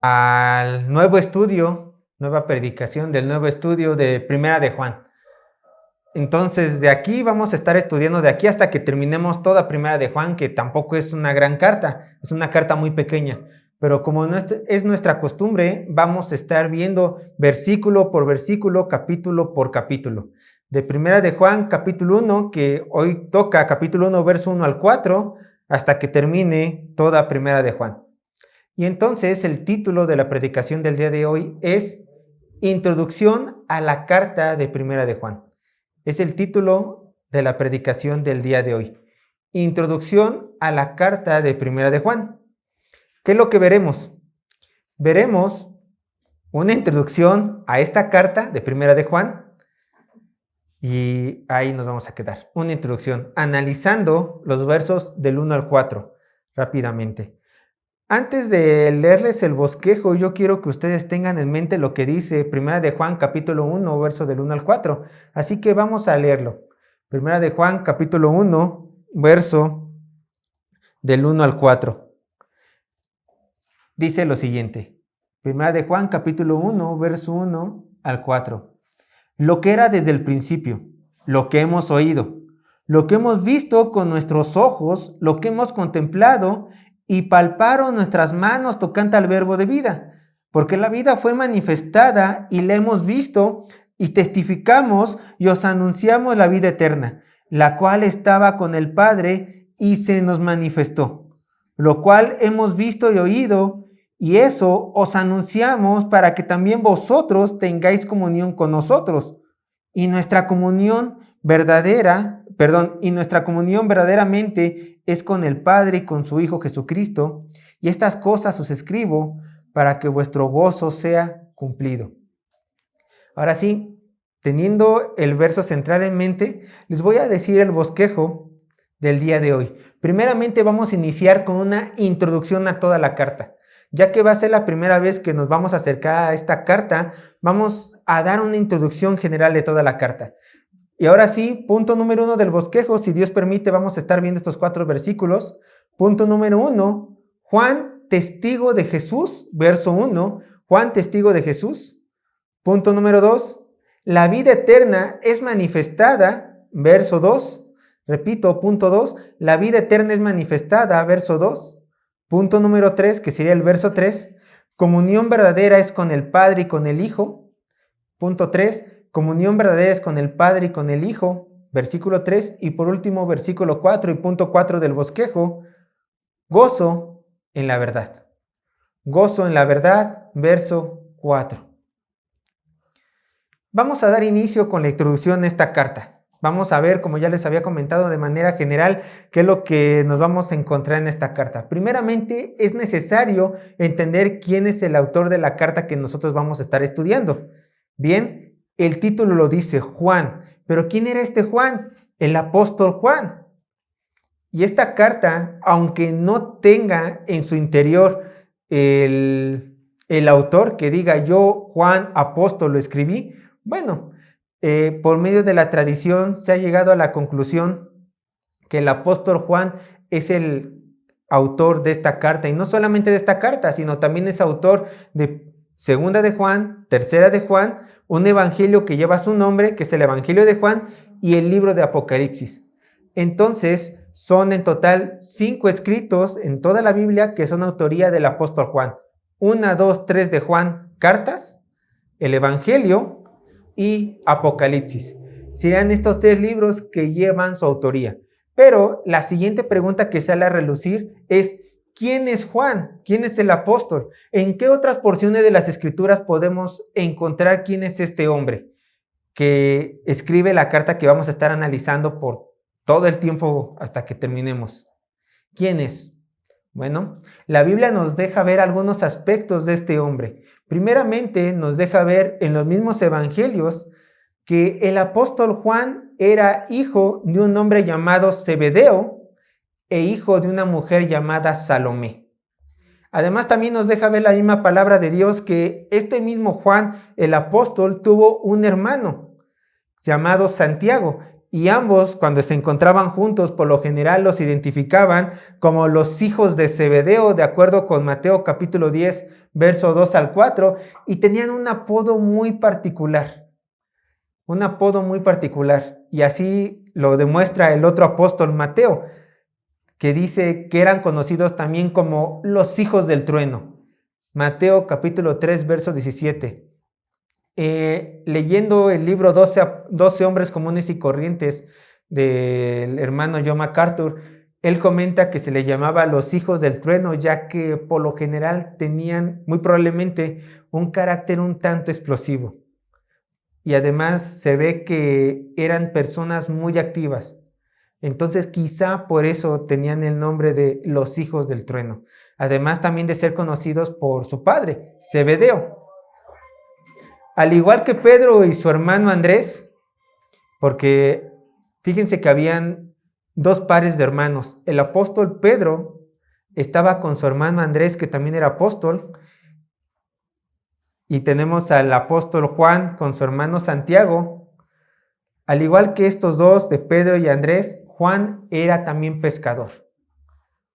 al nuevo estudio, nueva predicación del nuevo estudio de Primera de Juan. Entonces, de aquí vamos a estar estudiando, de aquí hasta que terminemos toda Primera de Juan, que tampoco es una gran carta, es una carta muy pequeña. Pero como no es nuestra costumbre, vamos a estar viendo versículo por versículo, capítulo por capítulo. De Primera de Juan, capítulo 1, que hoy toca capítulo 1, verso 1 al 4, hasta que termine toda Primera de Juan. Y entonces el título de la predicación del día de hoy es Introducción a la carta de Primera de Juan. Es el título de la predicación del día de hoy. Introducción a la carta de Primera de Juan. ¿Qué es lo que veremos? Veremos una introducción a esta carta de Primera de Juan y ahí nos vamos a quedar. Una introducción analizando los versos del 1 al 4 rápidamente. Antes de leerles el bosquejo, yo quiero que ustedes tengan en mente lo que dice Primera de Juan, capítulo 1, verso del 1 al 4. Así que vamos a leerlo. Primera de Juan, capítulo 1, verso del 1 al 4. Dice lo siguiente. Primera de Juan, capítulo 1, verso 1 al 4. Lo que era desde el principio, lo que hemos oído, lo que hemos visto con nuestros ojos, lo que hemos contemplado y palparon nuestras manos tocante al verbo de vida, porque la vida fue manifestada y la hemos visto y testificamos y os anunciamos la vida eterna, la cual estaba con el Padre y se nos manifestó, lo cual hemos visto y oído, y eso os anunciamos para que también vosotros tengáis comunión con nosotros, y nuestra comunión verdaderamente es con el Padre y con su Hijo Jesucristo, y estas cosas os escribo para que vuestro gozo sea cumplido. Ahora sí, teniendo el verso central en mente, les voy a decir el bosquejo del día de hoy. Primeramente vamos a iniciar con una introducción a toda la carta. Ya que va a ser la primera vez que nos vamos a acercar a esta carta, vamos a dar una introducción general de toda la carta. Y ahora sí, punto número 1 del bosquejo, si Dios permite, vamos a estar viendo estos 4 versículos. Punto número 1, Juan, testigo de Jesús, verso 1, Juan, testigo de Jesús. Punto número 2, la vida eterna es manifestada, verso 2. Repito, punto 2, la vida eterna es manifestada, verso 2. Punto número 3, que sería el verso 3, comunión verdadera es con el Padre y con el Hijo. Punto 3, comunión verdadera es con el Padre y con el Hijo, versículo 3. Y por último, versículo 4 y punto 4 del bosquejo, gozo en la verdad. Gozo en la verdad, verso 4. Vamos a dar inicio con la introducción a esta carta. Vamos a ver, como ya les había comentado de manera general, qué es lo que nos vamos a encontrar en esta carta. Primeramente, es necesario entender quién es el autor de la carta que nosotros vamos a estar estudiando. Bien, el título lo dice Juan, pero ¿quién era este Juan? El apóstol Juan. Y esta carta, aunque no tenga en su interior el autor que diga yo, Juan, apóstol, lo escribí, bueno, por medio de la tradición se ha llegado a la conclusión que el apóstol Juan es el autor de esta carta, y no solamente de esta carta, sino también es autor de Segunda de Juan, Tercera de Juan, un evangelio que lleva su nombre, que es el Evangelio de Juan, y el libro de Apocalipsis. Entonces, son en total 5 escritos en toda la Biblia que son autoría del apóstol Juan. 1, 2, 3 de Juan, cartas, el Evangelio y Apocalipsis. Serán estos 3 libros que llevan su autoría. Pero la siguiente pregunta que sale a relucir es, ¿quién es Juan? ¿Quién es el apóstol? ¿En qué otras porciones de las Escrituras podemos encontrar quién es este hombre que escribe la carta que vamos a estar analizando por todo el tiempo hasta que terminemos? ¿Quién es? Bueno, la Biblia nos deja ver algunos aspectos de este hombre. Primeramente, nos deja ver en los mismos evangelios que el apóstol Juan era hijo de un hombre llamado Zebedeo e hijo de una mujer llamada Salomé. Además, también nos deja ver la misma palabra de Dios que este mismo Juan, el apóstol, tuvo un hermano llamado Santiago. Y ambos, cuando se encontraban juntos, por lo general los identificaban como los hijos de Zebedeo, de acuerdo con Mateo capítulo 10, verso 2 al 4, y tenían un apodo muy particular. Un apodo muy particular. Y así lo demuestra el otro apóstol, Mateo, que dice que eran conocidos también como los hijos del trueno. Mateo capítulo 3, verso 17. Leyendo el libro 12 hombres comunes y corrientes del hermano John MacArthur, él comenta que se le llamaba los hijos del trueno, ya que por lo general tenían muy probablemente un carácter un tanto explosivo. Y además se ve que eran personas muy activas. Entonces quizá por eso tenían el nombre de los hijos del trueno. Además también de ser conocidos por su padre, Zebedeo. Al igual que Pedro y su hermano Andrés, porque fíjense que habían dos pares de hermanos. El apóstol Pedro estaba con su hermano Andrés, que también era apóstol. Y tenemos al apóstol Juan con su hermano Santiago. Al igual que estos dos, de Pedro y Andrés, Juan era también pescador.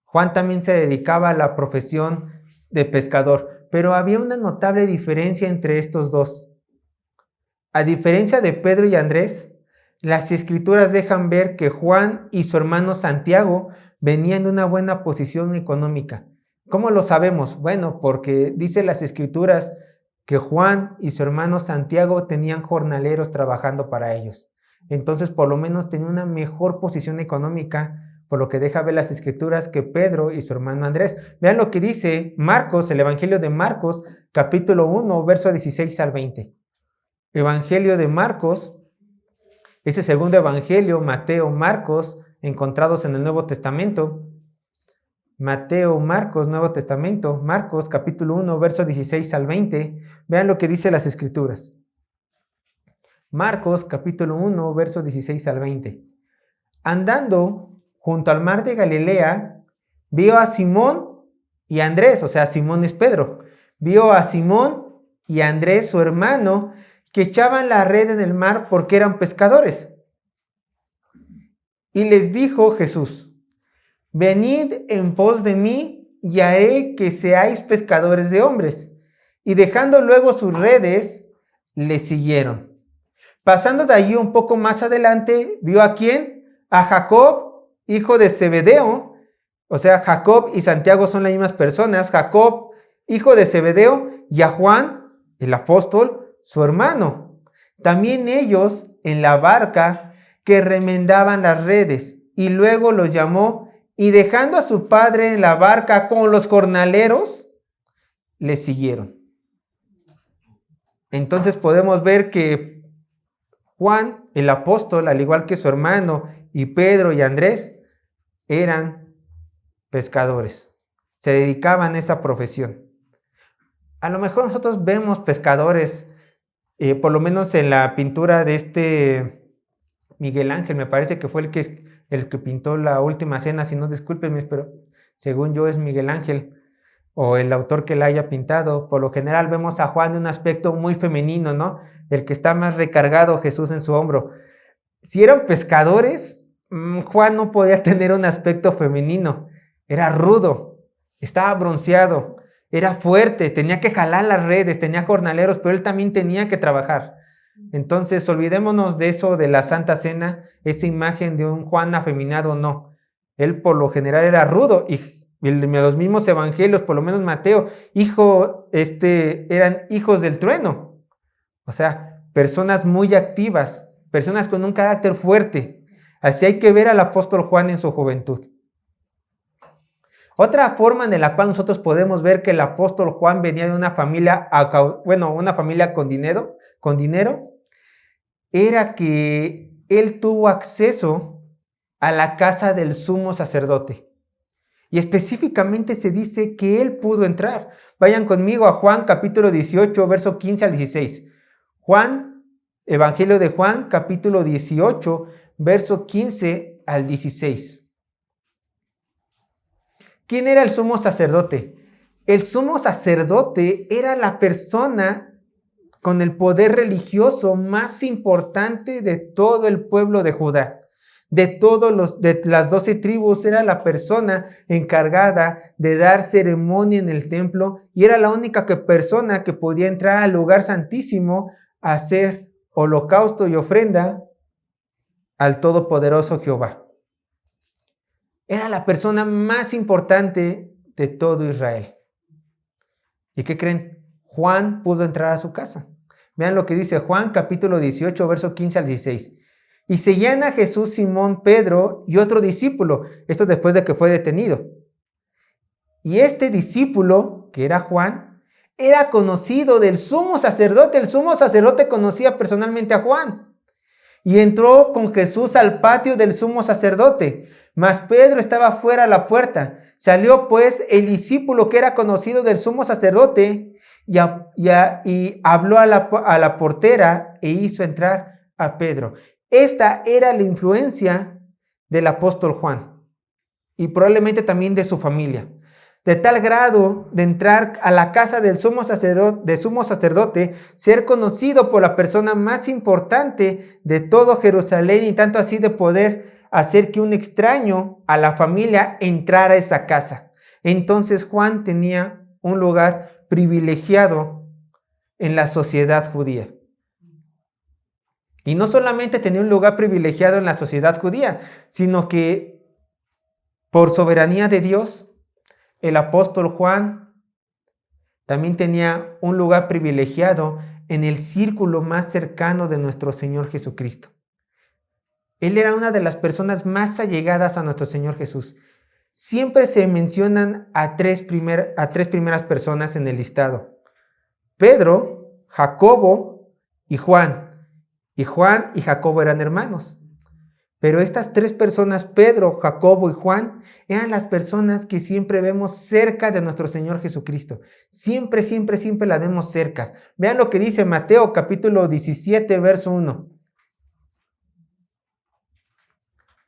Juan también se dedicaba a la profesión de pescador. Pero había una notable diferencia entre estos dos. A diferencia de Pedro y Andrés, las escrituras dejan ver que Juan y su hermano Santiago venían de una buena posición económica. ¿Cómo lo sabemos? Bueno, porque dice las escrituras que Juan y su hermano Santiago tenían jornaleros trabajando para ellos. Entonces, por lo menos tenían una mejor posición económica, por lo que deja ver las escrituras que Pedro y su hermano Andrés. Vean lo que dice Marcos, el Evangelio de Marcos, capítulo 1, verso 16 al 20. Evangelio de Marcos, ese segundo evangelio, Mateo, Marcos, encontrados en el Nuevo Testamento. Mateo, Marcos, Nuevo Testamento, Marcos, capítulo 1, verso 16 al 20. Vean lo que dice las escrituras. Marcos, capítulo 1, verso 16 al 20. Andando junto al mar de Galilea, vio a Simón y Andrés, o sea, Simón es Pedro. Vio a Simón y a Andrés, su hermano, que echaban la red en el mar porque eran pescadores. Y les dijo Jesús: venid en pos de mí y haré que seáis pescadores de hombres. Y dejando luego sus redes, le siguieron. Pasando de allí un poco más adelante, ¿vio a quién? A Jacob, hijo de Zebedeo. O sea, Jacob y Santiago son las mismas personas. Jacob, hijo de Zebedeo, y a Juan, el apóstol, su hermano. También ellos en la barca que remendaban las redes. Y luego los llamó, y dejando a su padre en la barca con los jornaleros, le siguieron. Entonces podemos ver que Juan, el apóstol, al igual que su hermano, y Pedro y Andrés, eran pescadores. Se dedicaban a esa profesión. A lo mejor nosotros vemos pescadores, por lo menos en la pintura de este Miguel Ángel, me parece que fue el que pintó la Última Cena, si no, discúlpenme, pero según yo es Miguel Ángel, o el autor que la haya pintado. Por lo general vemos a Juan de un aspecto muy femenino, ¿no? El que está más recargado, Jesús en su hombro. Si eran pescadores, Juan no podía tener un aspecto femenino. Era rudo, estaba bronceado, era fuerte, tenía que jalar las redes, tenía jornaleros, pero él también tenía que trabajar. Entonces, olvidémonos de eso de la Santa Cena, esa imagen de un Juan afeminado, no. Él por lo general era rudo, y los mismos evangelios, por lo menos Mateo, eran hijos del trueno. O sea, personas muy activas, personas con un carácter fuerte. Así hay que ver al apóstol Juan en su juventud. Otra forma en la cual nosotros podemos ver que el apóstol Juan venía de una familia, una familia con dinero, era que él tuvo acceso a la casa del sumo sacerdote. Y específicamente se dice que él pudo entrar. Vayan conmigo a Juan capítulo 18, verso 15 al 16. Juan, Evangelio de Juan, capítulo 18, verso 15 al 16. ¿Quién era el sumo sacerdote? El sumo sacerdote era la persona con el poder religioso más importante de todo el pueblo de Judá. De las 12 tribus, era la persona encargada de dar ceremonia en el templo y era la única persona que podía entrar al lugar santísimo a hacer holocausto y ofrenda al Todopoderoso Jehová. Era la persona más importante de todo Israel. ¿Y qué creen? Juan pudo entrar a su casa. Vean lo que dice Juan, capítulo 18, verso 15 al 16. Y seguían a Jesús, Simón, Pedro y otro discípulo. Esto después de que fue detenido. Y este discípulo, que era Juan, era conocido del sumo sacerdote. El sumo sacerdote conocía personalmente a Juan. Y entró con Jesús al patio del sumo sacerdote. Mas Pedro estaba fuera a la puerta. Salió pues el discípulo que era conocido del sumo sacerdote y habló a la portera e hizo entrar a Pedro. Esta era la influencia del apóstol Juan y probablemente también de su familia. De tal grado de entrar a la casa del sumo sacerdote, ser conocido por la persona más importante de todo Jerusalén y tanto así de poder hacer que un extraño a la familia entrara a esa casa. Entonces Juan tenía un lugar privilegiado en la sociedad judía. Y no solamente tenía un lugar privilegiado en la sociedad judía, sino que por soberanía de Dios, el apóstol Juan también tenía un lugar privilegiado en el círculo más cercano de nuestro Señor Jesucristo. Él era una de las personas más allegadas a nuestro Señor Jesús. Siempre se mencionan a tres primeras personas en el listado: Pedro, Jacobo y Juan. Y Juan y Jacobo eran hermanos. Pero estas tres personas, Pedro, Jacobo y Juan, eran las personas que siempre vemos cerca de nuestro Señor Jesucristo. Siempre, siempre, siempre la vemos cerca. Vean lo que dice Mateo capítulo 17, verso 1.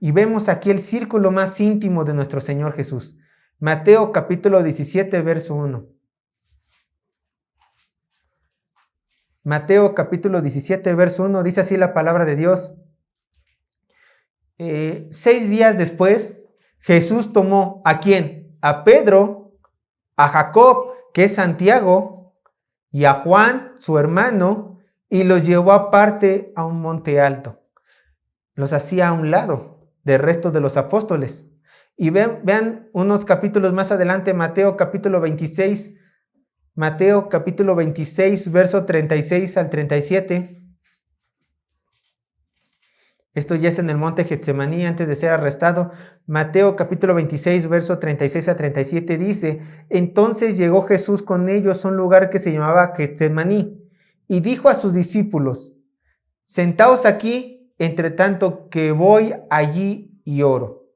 Y vemos aquí el círculo más íntimo de nuestro Señor Jesús. Mateo capítulo 17, verso 1. Mateo capítulo 17, verso 1, dice así la palabra de Dios. 6 días después, Jesús tomó ¿a quién? A Pedro, a Jacob, que es Santiago, y a Juan, su hermano, y los llevó aparte a un monte alto. Los hacía a un lado del resto de los apóstoles. Y vean unos capítulos más adelante, Mateo capítulo 26, verso 36 al 37. Esto ya es en el monte Getsemaní antes de ser arrestado. Mateo capítulo 26, verso 36 a 37 dice: Entonces llegó Jesús con ellos a un lugar que se llamaba Getsemaní y dijo a sus discípulos: Sentaos aquí, entre tanto que voy allí y oro.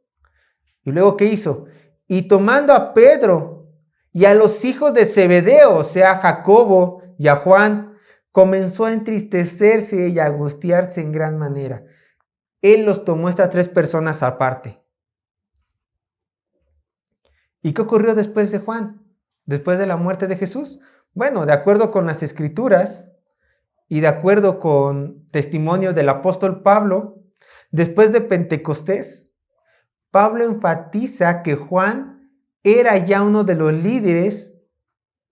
Y luego, ¿qué hizo? Y tomando a Pedro y a los hijos de Zebedeo, o sea, a Jacobo y a Juan, comenzó a entristecerse y a angustiarse en gran manera. Él los tomó estas tres personas aparte. ¿Y qué ocurrió después de Juan? Después de la muerte de Jesús. Bueno, de acuerdo con las Escrituras y de acuerdo con testimonio del apóstol Pablo, después de Pentecostés, Pablo enfatiza que Juan era ya uno de los líderes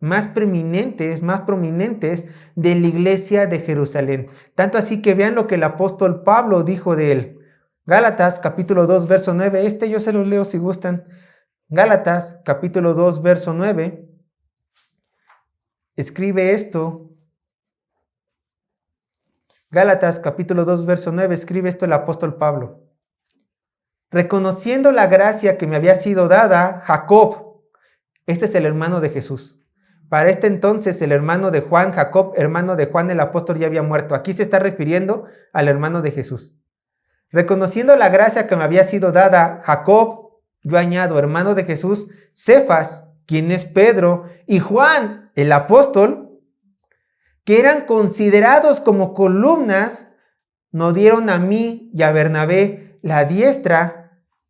más prominentes de la iglesia de Jerusalén. Tanto así que vean lo que el apóstol Pablo dijo de él. Gálatas capítulo 2 verso 9. Yo se los leo si gustan. Gálatas capítulo 2 verso 9. Escribe esto. Gálatas capítulo 2 verso 9. Escribe esto el apóstol Pablo. Reconociendo la gracia que me había sido dada, Jacob, este es el hermano de Jesús. Para este entonces el hermano de Juan, Jacob, hermano de Juan el apóstol, ya había muerto. Aquí se está refiriendo al hermano de Jesús. Reconociendo la gracia que me había sido dada, Jacob, yo añado, hermano de Jesús, Cefas, quien es Pedro, y Juan, el apóstol, que eran considerados como columnas, nos dieron a mí y a Bernabé la diestra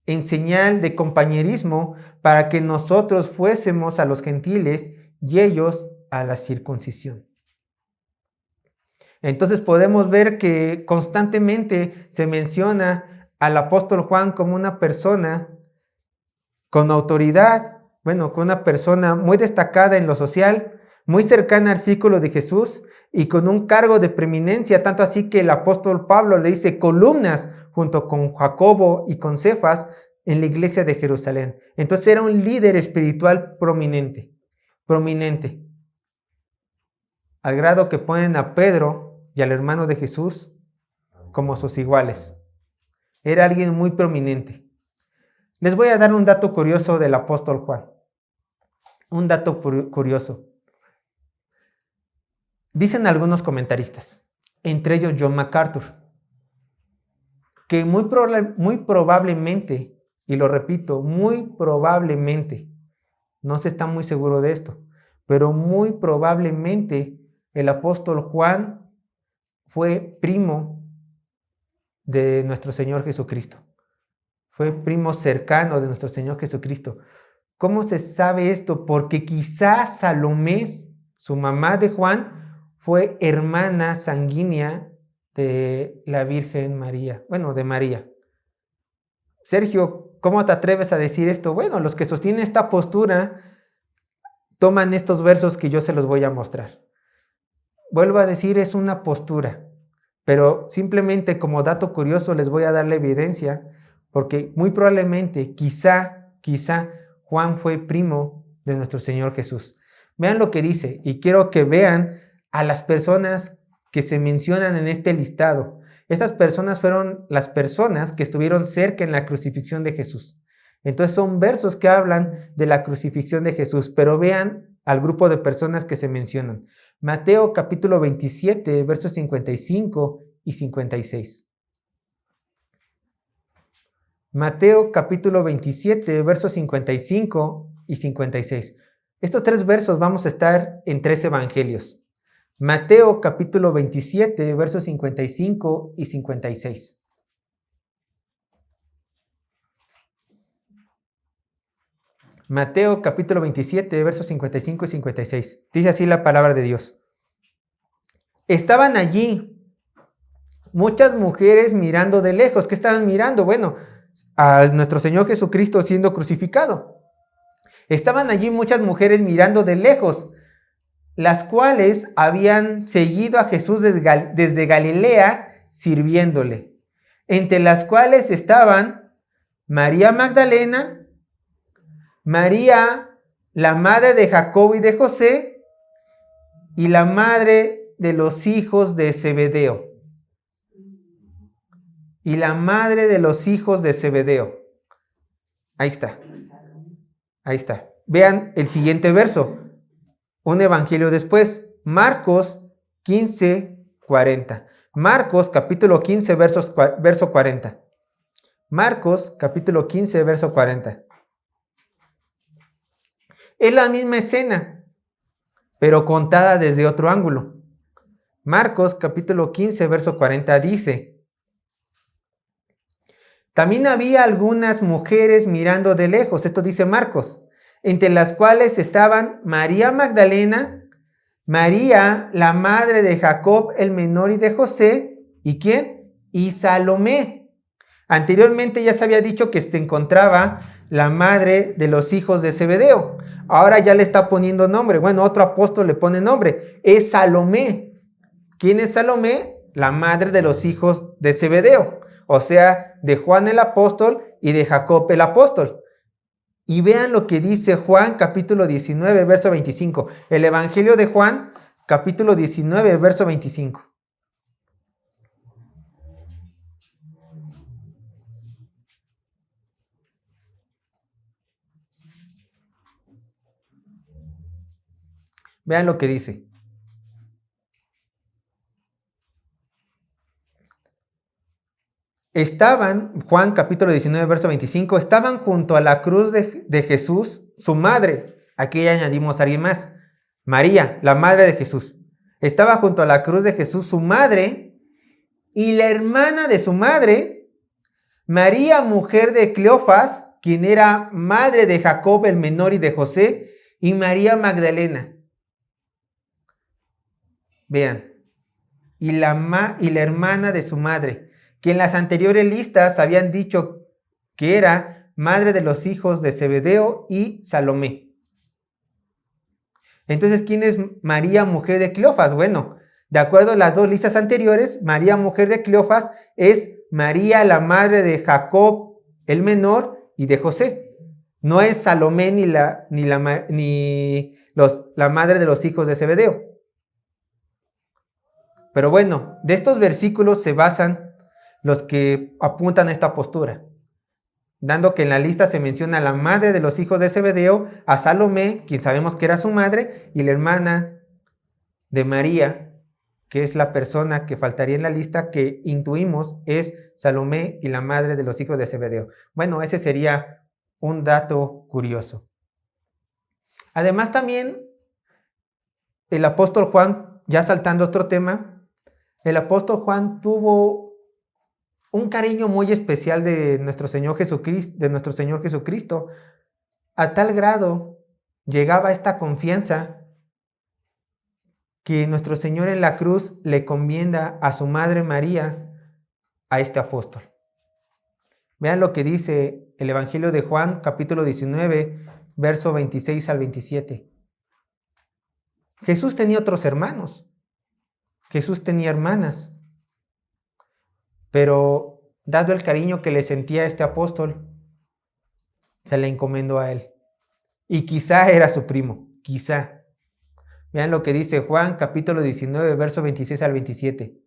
en señal de compañerismo para que nosotros fuésemos a los gentiles y ellos a la circuncisión. Entonces podemos ver que constantemente se menciona al apóstol Juan como una persona con autoridad, con una persona muy destacada en lo social, muy cercana al círculo de Jesús y con un cargo de preeminencia, tanto así que el apóstol Pablo le dice columnas junto con Jacobo y con Cefas en la iglesia de Jerusalén. Entonces era un líder espiritual prominente, al grado que ponen a Pedro y al hermano de Jesús como sus iguales. Era alguien muy prominente. Les voy a dar un dato curioso del apóstol Juan. Un dato curioso. Dicen algunos comentaristas, entre ellos John MacArthur, que muy probablemente, y lo repito, muy probablemente, no se está muy seguro de esto, pero muy probablemente el apóstol Juan fue primo de nuestro Señor Jesucristo. Fue primo cercano de nuestro Señor Jesucristo. ¿Cómo se sabe esto? Porque quizás Salomé, su mamá de Juan, fue hermana sanguínea de la Virgen María, de María. Sergio, ¿cómo te atreves a decir esto? Bueno, los que sostienen esta postura toman estos versos que yo se los voy a mostrar. Vuelvo a decir, es una postura, pero simplemente como dato curioso les voy a dar la evidencia, porque muy probablemente, quizá, Juan fue primo de nuestro Señor Jesús. Vean lo que dice, y quiero que vean a las personas que se mencionan en este listado. Estas personas fueron las personas que estuvieron cerca en la crucifixión de Jesús. Entonces son versos que hablan de la crucifixión de Jesús, pero vean al grupo de personas que se mencionan. Mateo capítulo 27, versos 55 y 56. Mateo capítulo 27, versos 55 y 56. Estos tres versos vamos a estar en tres evangelios. Mateo capítulo 27, versos 55 y 56. Mateo capítulo 27, versos 55 y 56. Dice así la palabra de Dios. Estaban allí muchas mujeres mirando de lejos. ¿Qué estaban mirando? Bueno, a nuestro Señor Jesucristo siendo crucificado. Estaban allí muchas mujeres mirando de lejos, las cuales habían seguido a Jesús desde Galilea sirviéndole, entre las cuales estaban María Magdalena, María, la madre de Jacobo y de José, y la madre de los hijos de Zebedeo. Y la madre de los hijos de Zebedeo. Ahí está. Vean el siguiente verso. Un evangelio después. Marcos 15, 40. Marcos capítulo 15, verso 40. Marcos capítulo 15, verso 40. Es la misma escena, pero contada desde otro ángulo. Marcos capítulo 15, verso 40 dice: también había algunas mujeres mirando de lejos, esto dice Marcos, entre las cuales estaban María Magdalena, María, la madre de Jacob el menor y de José, ¿y quién? Y Salomé. Anteriormente ya se había dicho que se encontraba la madre de los hijos de Zebedeo. Ahora ya le está poniendo nombre. Bueno, otro apóstol le pone nombre. Es Salomé. ¿Quién es Salomé? La madre de los hijos de Zebedeo. O sea, de Juan el apóstol y de Jacob el apóstol. Y vean lo que dice Juan capítulo 19, verso 25. El Evangelio de Juan capítulo 19, verso 25. Vean lo que dice. Juan capítulo 19, verso 25, estaban junto a la cruz de Jesús, su madre. Aquí ya añadimos a alguien más. María, la madre de Jesús. Estaba junto a la cruz de Jesús, su madre, y la hermana de su madre, María, mujer de Cleofas, quien era madre de Jacob el menor y de José, y María Magdalena. Vean. Y la hermana de su madre. que en las anteriores listas habían dicho que era madre de los hijos de Zebedeo y Salomé. Entonces, ¿quién es María, mujer de Cleofas? Bueno, de acuerdo a las dos listas anteriores, María, mujer de Cleofas, es María, la madre de Jacob, el menor, y de José. No es Salomé la madre de los hijos de Zebedeo. Pero bueno, de estos versículos se basan los que apuntan a esta postura, dando que en la lista se menciona a la madre de los hijos de Zebedeo, a Salomé, quien sabemos que era su madre, y la hermana de María, que es la persona que faltaría en la lista, que intuimos es Salomé y la madre de los hijos de Zebedeo. Bueno, ese sería un dato curioso. Además también, el apóstol Juan, ya saltando otro tema, el apóstol Juan tuvo un cariño muy especial de nuestro Señor Jesucristo, a tal grado llegaba esta confianza que nuestro Señor en la cruz le encomienda a su madre María a este apóstol. Vean lo que dice el Evangelio de Juan, capítulo 19, verso 26 al 27. Jesús tenía otros hermanos, Jesús tenía hermanas, pero dado el cariño que le sentía a este apóstol, se le encomendó a él. Y quizá era su primo, quizá. Vean lo que dice Juan, capítulo 19, verso 26 al 27.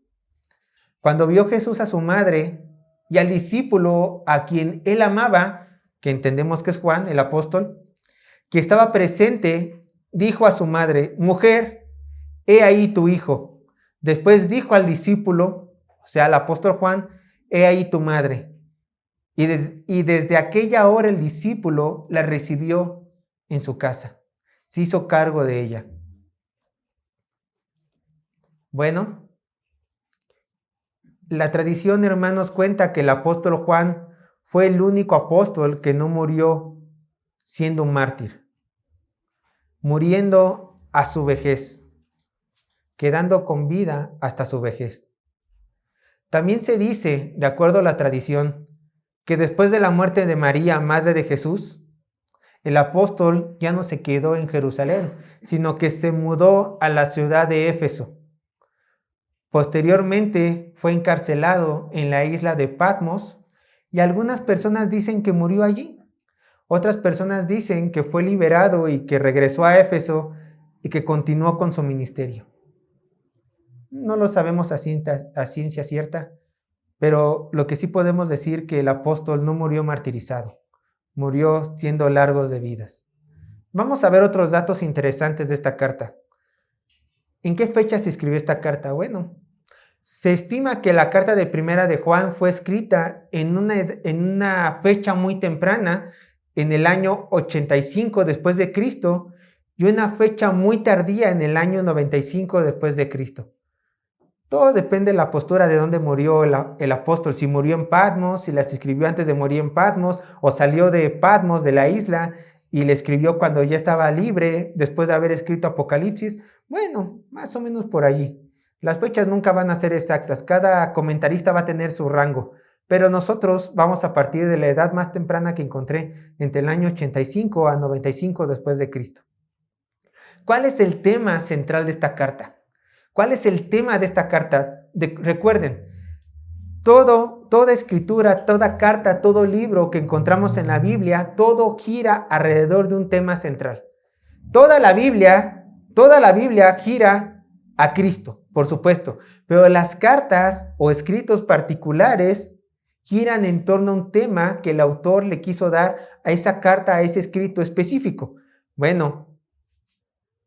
Cuando vio Jesús a su madre y al discípulo a quien él amaba, que entendemos que es Juan, el apóstol, que estaba presente, dijo a su madre: mujer, he ahí tu hijo. Después dijo al discípulo, o sea, al apóstol Juan: he ahí tu madre. Y desde aquella hora el discípulo la recibió en su casa. Se hizo cargo de ella. Bueno, la tradición, hermanos, cuenta que el apóstol Juan fue el único apóstol que no murió siendo un mártir, muriendo a su vejez, quedando con vida hasta su vejez. También se dice, de acuerdo a la tradición, que después de la muerte de María, madre de Jesús, el apóstol ya no se quedó en Jerusalén, sino que se mudó a la ciudad de Éfeso. Posteriormente fue encarcelado en la isla de Patmos y algunas personas dicen que murió allí. Otras personas dicen que fue liberado y que regresó a Éfeso y que continuó con su ministerio. No lo sabemos a ciencia cierta, pero lo que sí podemos decir que el apóstol no murió martirizado, murió siendo largos de vidas. Vamos a ver otros datos interesantes de esta carta. ¿En qué fecha se escribió esta carta? Bueno, se estima que la carta de primera de Juan fue escrita en una fecha muy temprana, en el año 85 después de Cristo, y una fecha muy tardía en el año 95 después de Cristo. Todo depende de la postura de dónde murió el apóstol, si murió en Patmos, si las escribió antes de morir en Patmos, o salió de Patmos, de la isla, y le escribió cuando ya estaba libre, después de haber escrito Apocalipsis. Bueno, más o menos por allí. Las fechas nunca van a ser exactas, cada comentarista va a tener su rango, pero nosotros vamos a partir de la edad más temprana que encontré, entre el año 85 a 95 después de Cristo. ¿Cuál es el tema central de esta carta? ¿Cuál es el tema de esta carta? Recuerden, toda escritura, toda carta, todo libro que encontramos en la Biblia, todo gira alrededor de un tema central. Toda la Biblia gira a Cristo, por supuesto, pero las cartas o escritos particulares giran en torno a un tema que el autor le quiso dar a esa carta, a ese escrito específico. Bueno,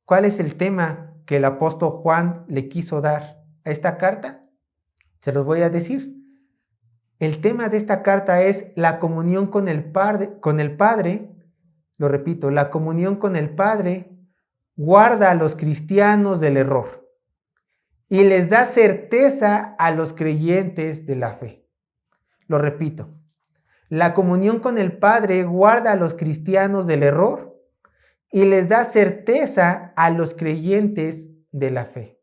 ¿cuál es el tema que el apóstol Juan le quiso dar a esta carta? Se los voy a decir. El tema de esta carta es la comunión con el Padre. Lo repito, la comunión con el Padre guarda a los cristianos del error y les da certeza a los creyentes de la fe. Lo repito, la comunión con el Padre guarda a los cristianos del error y les da certeza a los creyentes de la fe.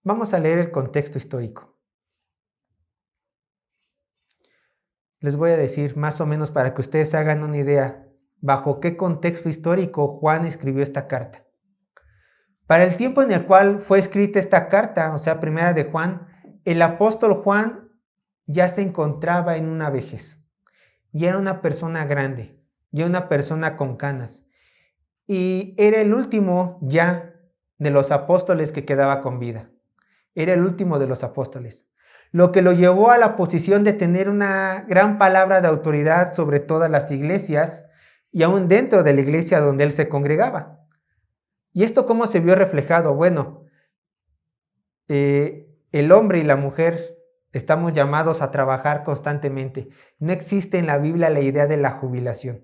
Vamos a leer el contexto histórico. Les voy a decir más o menos para que ustedes hagan una idea bajo qué contexto histórico Juan escribió esta carta. Para el tiempo en el cual fue escrita esta carta, o sea, primera de Juan, el apóstol Juan ya se encontraba en una vejez. Ya era una persona grande, ya una persona con canas. Y era el último ya de los apóstoles que quedaba con vida. Era el último de los apóstoles. Lo que lo llevó a la posición de tener una gran palabra de autoridad sobre todas las iglesias y aún dentro de la iglesia donde él se congregaba. ¿Y esto cómo se vio reflejado? Bueno, el hombre y la mujer estamos llamados a trabajar constantemente. No existe en la Biblia la idea de la jubilación.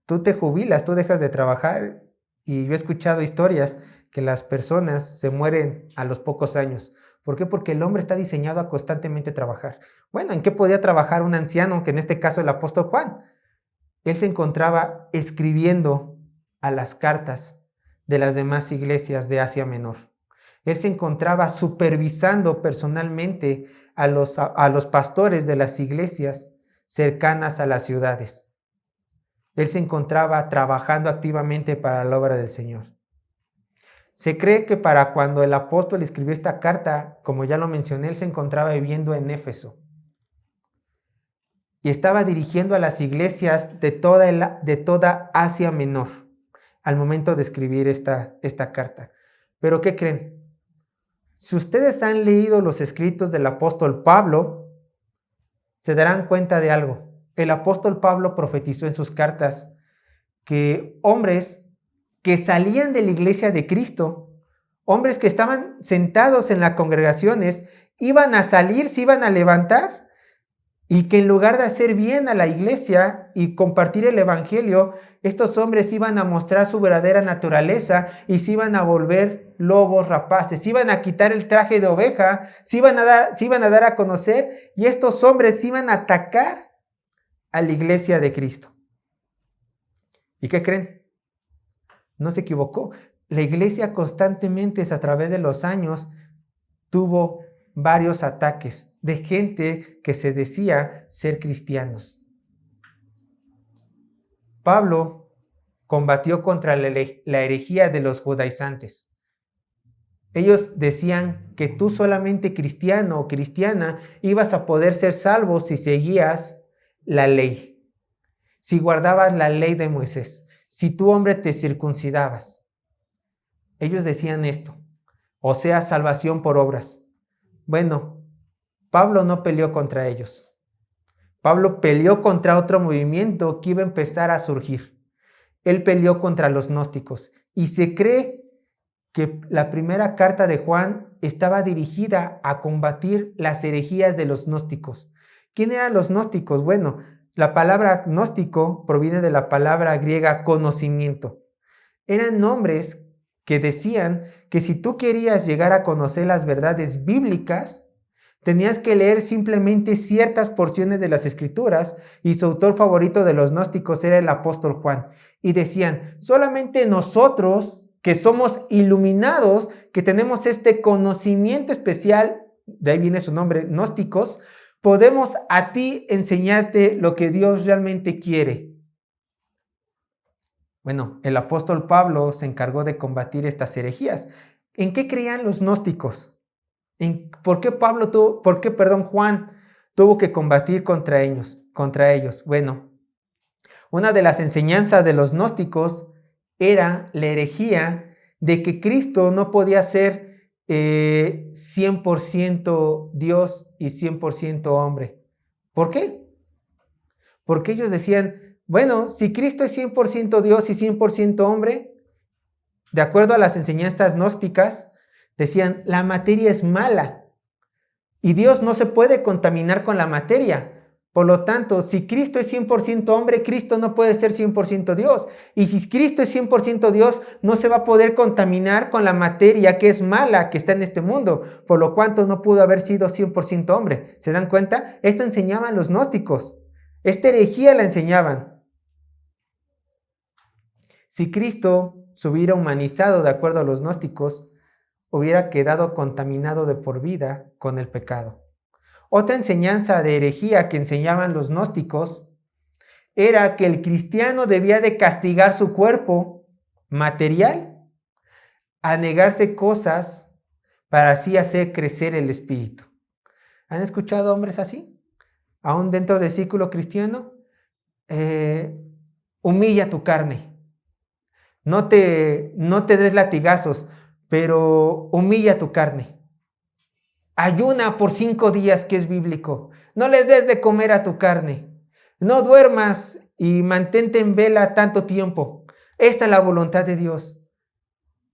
Tú te jubilas, tú dejas de trabajar, y yo he escuchado historias que las personas se mueren a los pocos años. ¿Por qué? Porque el hombre está diseñado a constantemente trabajar. Bueno, ¿en qué podía trabajar un anciano, que en este caso el apóstol Juan? Él se encontraba escribiendo a las cartas de las demás iglesias de Asia Menor. Él se encontraba supervisando personalmente a los pastores de las iglesias cercanas a las ciudades. Él se encontraba trabajando activamente para la obra del Señor. Se cree que para cuando el apóstol escribió esta carta, como ya lo mencioné, él se encontraba viviendo en Éfeso y estaba dirigiendo a las iglesias de toda Asia Menor al momento de escribir esta carta. ¿Pero qué creen? Si ustedes han leído los escritos del apóstol Pablo, se darán cuenta de algo. El apóstol Pablo profetizó en sus cartas que hombres que salían de la iglesia de Cristo, hombres que estaban sentados en las congregaciones, iban a salir, se iban a levantar, y que en lugar de hacer bien a la iglesia y compartir el evangelio, estos hombres iban a mostrar su verdadera naturaleza y se iban a volver lobos rapaces, se iban a quitar el traje de oveja, se iban a dar a conocer, y estos hombres iban a atacar a la iglesia de Cristo. ¿Y qué creen? No se equivocó. La iglesia constantemente a través de los años tuvo varios ataques de gente que se decía ser cristianos. Pablo combatió contra la herejía de los judaizantes. Ellos decían que tú solamente cristiano o cristiana ibas a poder ser salvo si seguías la ley, si guardabas la ley de Moisés, si tú, hombre, te circuncidabas. Ellos decían esto, o sea, salvación por obras. Bueno, Pablo no peleó contra ellos. Pablo peleó contra otro movimiento que iba a empezar a surgir. Él peleó contra los gnósticos, y se cree que la primera carta de Juan estaba dirigida a combatir las herejías de los gnósticos. ¿Quién eran los gnósticos? Bueno, la palabra gnóstico proviene de la palabra griega conocimiento. Eran hombres que decían que si tú querías llegar a conocer las verdades bíblicas, tenías que leer simplemente ciertas porciones de las escrituras, y su autor favorito de los gnósticos era el apóstol Juan. Y decían, solamente nosotros que somos iluminados, que tenemos este conocimiento especial, de ahí viene su nombre, gnósticos, podemos a ti enseñarte lo que Dios realmente quiere. Bueno, el apóstol Pablo se encargó de combatir estas herejías. ¿En qué creían los gnósticos? ¿Por qué Juan tuvo que combatir contra ellos? Bueno, una de las enseñanzas de los gnósticos era la herejía de que Cristo no podía ser 100% Dios y 100% hombre. ¿Por qué? Porque ellos decían, bueno, si Cristo es 100% Dios y 100% hombre, de acuerdo a las enseñanzas gnósticas, decían, la materia es mala y Dios no se puede contaminar con la materia. Por lo tanto, si Cristo es 100% hombre, Cristo no puede ser 100% Dios. Y si Cristo es 100% Dios, no se va a poder contaminar con la materia que es mala, que está en este mundo. Por lo cuanto no pudo haber sido 100% hombre. ¿Se dan cuenta? Esto enseñaban los gnósticos. Esta herejía la enseñaban. Si Cristo se hubiera humanizado de acuerdo a los gnósticos, hubiera quedado contaminado de por vida con el pecado. Otra enseñanza de herejía que enseñaban los gnósticos era que el cristiano debía de castigar su cuerpo material a negarse cosas para así hacer crecer el espíritu. ¿Han escuchado hombres así? Aún dentro del círculo cristiano, humilla tu carne. No te des latigazos, pero humilla tu carne. Ayuna por 5 días, que es bíblico. No les des de comer a tu carne. No duermas y mantente en vela tanto tiempo. Esta es la voluntad de Dios.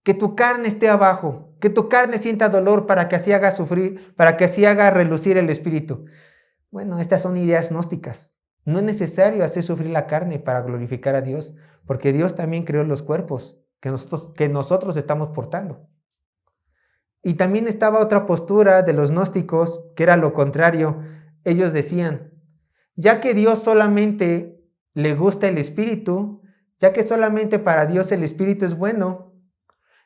Que tu carne esté abajo, que tu carne sienta dolor para que así haga sufrir, para que así haga relucir el espíritu. Bueno, estas son ideas gnósticas. No es necesario hacer sufrir la carne para glorificar a Dios, porque Dios también creó los cuerpos que nosotros estamos portando. Y también estaba otra postura de los gnósticos, que era lo contrario. Ellos decían, ya que Dios solamente le gusta el espíritu, ya que solamente para Dios el espíritu es bueno,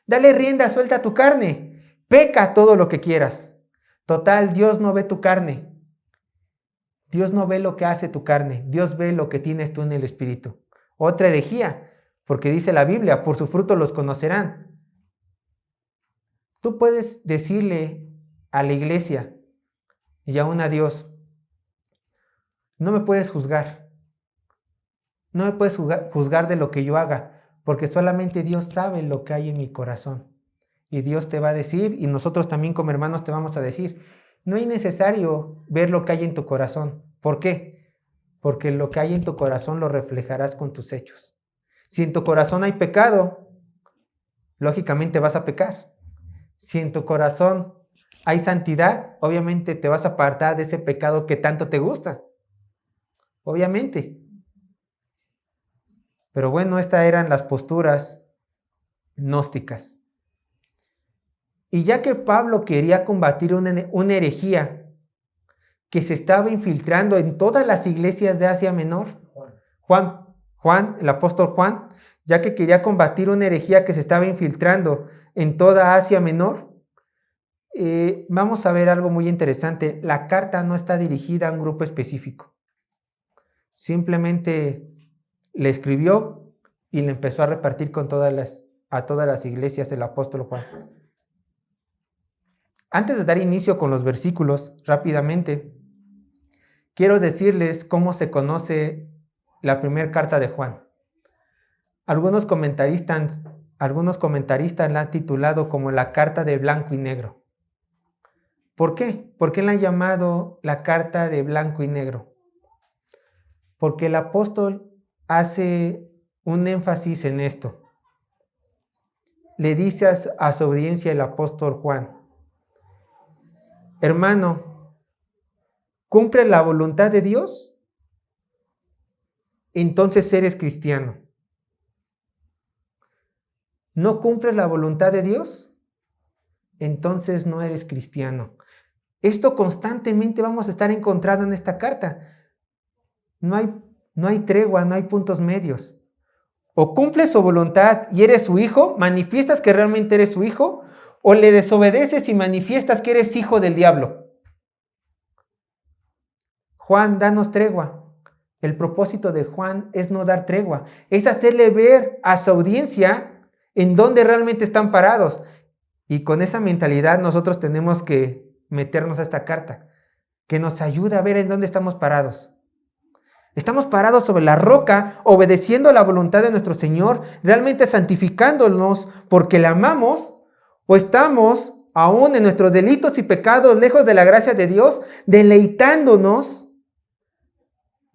dale rienda suelta a tu carne, peca todo lo que quieras. Total, Dios no ve tu carne. Dios no ve lo que hace tu carne, Dios ve lo que tienes tú en el espíritu. Otra herejía, porque dice la Biblia, por su fruto los conocerán. Tú puedes decirle a la iglesia y aún a Dios, no me puedes juzgar, no me puedes juzgar de lo que yo haga, porque solamente Dios sabe lo que hay en mi corazón. Y Dios te va a decir, y nosotros también como hermanos te vamos a decir, no es necesario ver lo que hay en tu corazón. ¿Por qué? Porque lo que hay en tu corazón lo reflejarás con tus hechos. Si en tu corazón hay pecado, lógicamente vas a pecar. Si en tu corazón hay santidad, obviamente te vas a apartar de ese pecado que tanto te gusta. Obviamente. Pero bueno, estas eran las posturas gnósticas. Y ya que Pablo quería combatir una herejía que se estaba infiltrando en todas las iglesias de Asia Menor, Juan, el apóstol Juan, ya que quería combatir una herejía que se estaba infiltrando en toda Asia Menor, vamos a ver algo muy interesante. La carta no está dirigida a un grupo específico. Simplemente le escribió y le empezó a repartir a todas las iglesias el apóstol Juan. Antes de dar inicio con los versículos, rápidamente, quiero decirles cómo se conoce la primera carta de Juan. Algunos comentaristas la han titulado como la carta de blanco y negro. ¿Por qué? ¿Por qué la han llamado la carta de blanco y negro? Porque el apóstol hace un énfasis en esto. Le dice a su audiencia el apóstol Juan, hermano, ¿cumple la voluntad de Dios? Entonces eres cristiano. ¿No cumples la voluntad de Dios? Entonces no eres cristiano. Esto constantemente vamos a estar encontrando en esta carta. No hay tregua, no hay puntos medios. O cumples su voluntad y eres su hijo, manifiestas que realmente eres su hijo, o le desobedeces y manifiestas que eres hijo del diablo. Juan, danos tregua. El propósito de Juan es no dar tregua, es hacerle ver a su audiencia en dónde realmente están parados. Y con esa mentalidad nosotros tenemos que meternos a esta carta, que nos ayuda a ver en dónde estamos parados. Estamos parados sobre la roca, obedeciendo la voluntad de nuestro Señor, realmente santificándonos porque le amamos, o estamos aún en nuestros delitos y pecados, lejos de la gracia de Dios, deleitándonos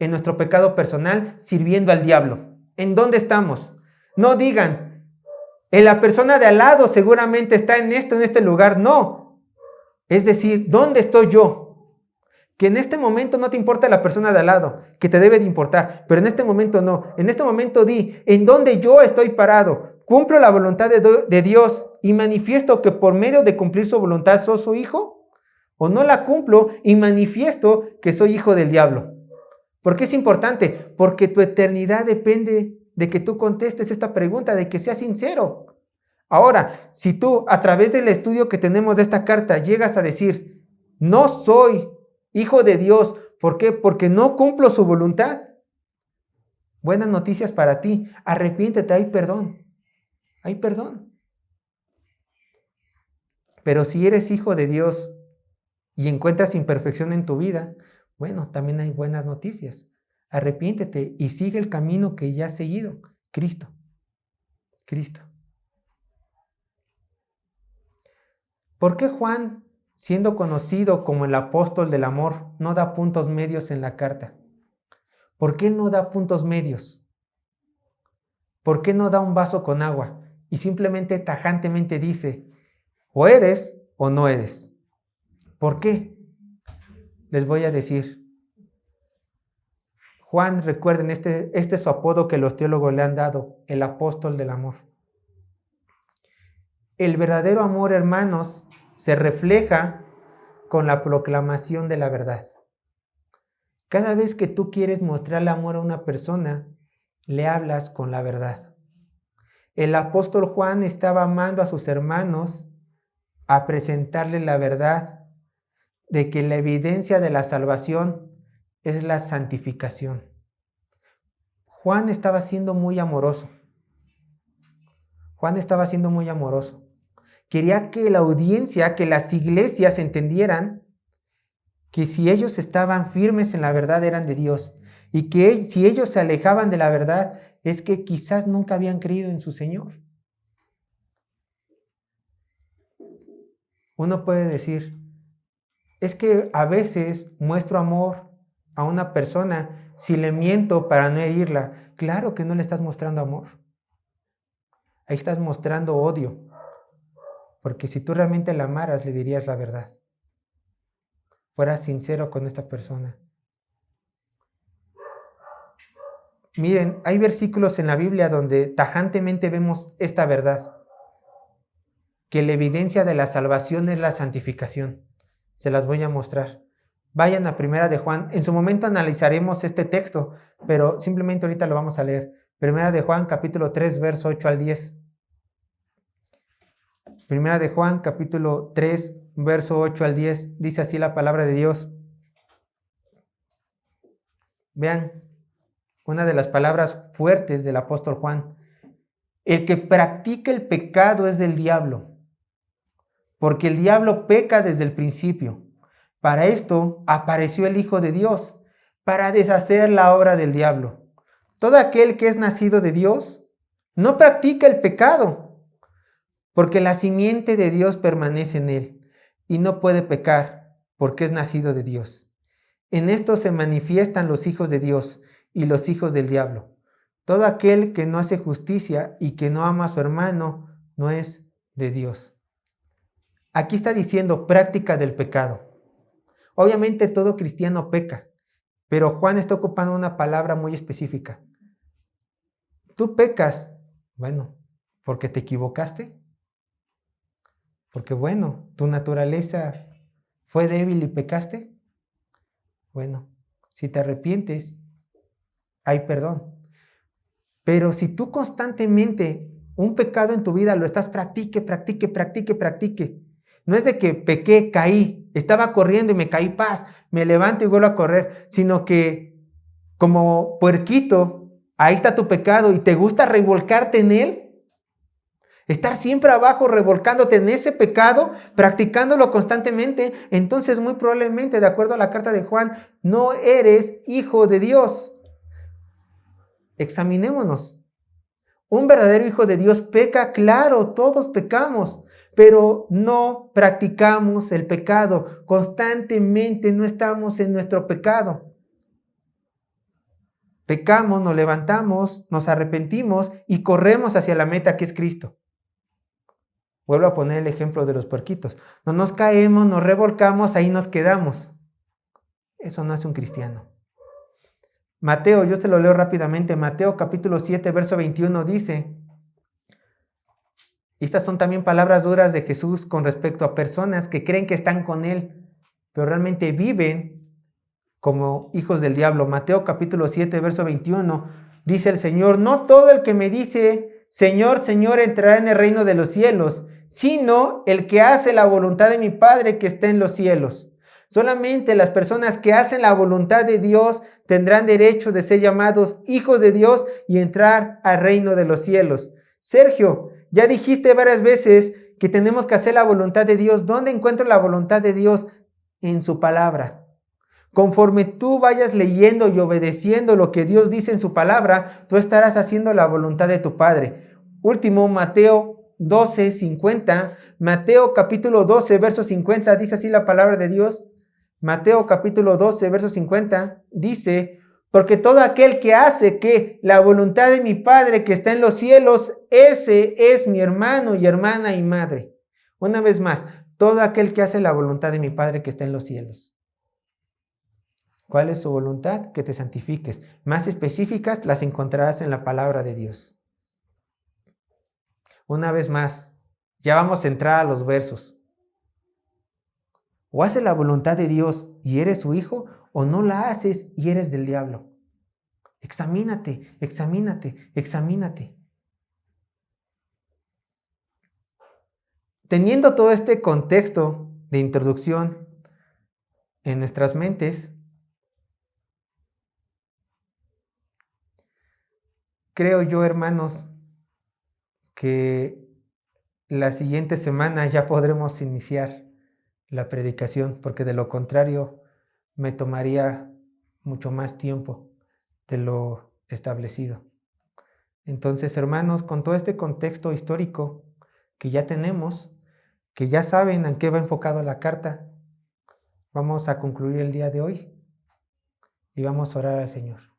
en nuestro pecado personal, sirviendo al diablo. ¿En dónde estamos? No digan, en la persona de al lado seguramente está en este lugar. No. Es decir, ¿dónde estoy yo? Que en este momento no te importa la persona de al lado, que te debe de importar, pero en este momento no. En este momento di, ¿en dónde yo estoy parado? ¿Cumplo la voluntad de Dios y manifiesto que por medio de cumplir su voluntad soy su hijo? ¿O no la cumplo y manifiesto que soy hijo del diablo? ¿Por qué es importante? Porque tu eternidad depende de que tú contestes esta pregunta, de que seas sincero. Ahora, si tú a través del estudio que tenemos de esta carta llegas a decir, no soy hijo de Dios, ¿por qué? Porque no cumplo su voluntad. Buenas noticias para ti, arrepiéntete, hay perdón, hay perdón. Pero si eres hijo de Dios y encuentras imperfección en tu vida, bueno, también hay buenas noticias. Arrepiéntete y sigue el camino que ya has seguido, Cristo, Cristo. ¿Por qué Juan, siendo conocido como el apóstol del amor, no da puntos medios en la carta? ¿Por qué no da puntos medios? ¿Por qué no da un vaso con agua y simplemente tajantemente dice, o eres o no eres? ¿Por qué? Les voy a decir. Juan, recuerden, este es su apodo que los teólogos le han dado, el apóstol del amor. El verdadero amor, hermanos, se refleja con la proclamación de la verdad. Cada vez que tú quieres mostrarle amor a una persona, le hablas con la verdad. El apóstol Juan estaba amando a sus hermanos a presentarle la verdad de que la evidencia de la salvación es la santificación. Juan estaba siendo muy amoroso. Juan estaba siendo muy amoroso. Quería que la audiencia, que las iglesias entendieran que si ellos estaban firmes en la verdad eran de Dios y que si ellos se alejaban de la verdad es que quizás nunca habían creído en su Señor. Uno puede decir, es que a veces muestro amor a una persona si le miento para no herirla. Claro que no le estás mostrando amor. Ahí estás mostrando odio. Porque si tú realmente la amaras, le dirías la verdad. Fueras sincero con esta persona. Miren, hay versículos en la Biblia donde tajantemente vemos esta verdad. Que la evidencia de la salvación es la santificación. Se las voy a mostrar. Vayan a Primera de Juan. En su momento analizaremos este texto, pero simplemente ahorita lo vamos a leer. Primera de Juan, capítulo 3, verso 8 al 10. Primera de Juan, capítulo 3, verso 8 al 10. Dice así la palabra de Dios. Vean, una de las palabras fuertes del apóstol Juan. El que practica el pecado es del diablo, porque el diablo peca desde el principio. Para esto apareció el Hijo de Dios, para deshacer la obra del diablo. Todo aquel que es nacido de Dios no practica el pecado, porque la simiente de Dios permanece en él y no puede pecar porque es nacido de Dios. En esto se manifiestan los hijos de Dios y los hijos del diablo. Todo aquel que no hace justicia y que no ama a su hermano no es de Dios. Aquí está diciendo práctica del pecado. Obviamente todo cristiano peca, pero Juan está ocupando una palabra muy específica. Tú pecas, bueno, porque te equivocaste. Porque bueno, tu naturaleza fue débil y pecaste. Bueno, si te arrepientes, hay perdón. Pero si tú constantemente un pecado en tu vida lo estás practique, no es de que pequé, caí, estaba corriendo y me caí, paz, me levanto y vuelvo a correr, sino que como puerquito, ahí está tu pecado y te gusta revolcarte en él. Estar siempre abajo, revolcándote en ese pecado, practicándolo constantemente, entonces muy probablemente, de acuerdo a la carta de Juan, no eres hijo de Dios. Examinémonos. Un verdadero hijo de Dios peca, claro, todos pecamos, pero no practicamos el pecado. Constantemente no estamos en nuestro pecado. Pecamos, nos levantamos, nos arrepentimos y corremos hacia la meta que es Cristo. Vuelvo a poner el ejemplo de los puerquitos. No nos caemos, nos revolcamos, ahí nos quedamos. Eso no hace un cristiano. Mateo, yo se lo leo rápidamente. Mateo capítulo 7, verso 21 dice, y estas son también palabras duras de Jesús con respecto a personas que creen que están con Él, pero realmente viven como hijos del diablo. Mateo capítulo 7, verso 21, dice el Señor, no todo el que me dice, Señor, Señor, entrará en el reino de los cielos, sino el que hace la voluntad de mi Padre que está en los cielos. Solamente las personas que hacen la voluntad de Dios tendrán derecho de ser llamados hijos de Dios y entrar al reino de los cielos. Sergio, ya dijiste varias veces que tenemos que hacer la voluntad de Dios. ¿Dónde encuentro la voluntad de Dios? En su palabra. Conforme tú vayas leyendo y obedeciendo lo que Dios dice en su palabra, tú estarás haciendo la voluntad de tu Padre. Último, Mateo 12:50. Mateo capítulo 12, verso 50, dice así la palabra de Dios. Mateo capítulo 12, verso 50, dice: porque todo aquel que hace que la voluntad de mi Padre que está en los cielos, ese es mi hermano y hermana y madre. Una vez más, todo aquel que hace la voluntad de mi Padre que está en los cielos. ¿Cuál es su voluntad? Que te santifiques. Más específicas las encontrarás en la palabra de Dios. Una vez más, ya vamos a entrar a los versos. O haces la voluntad de Dios y eres su hijo, o no la haces y eres del diablo. Examínate, examínate, examínate. Teniendo todo este contexto de introducción en nuestras mentes, creo yo, hermanos, que la siguiente semana ya podremos iniciar la predicación, porque de lo contrario me tomaría mucho más tiempo de lo establecido. Entonces, hermanos, con todo este contexto histórico que ya tenemos, que ya saben en qué va enfocado la carta, vamos a concluir el día de hoy y vamos a orar al Señor.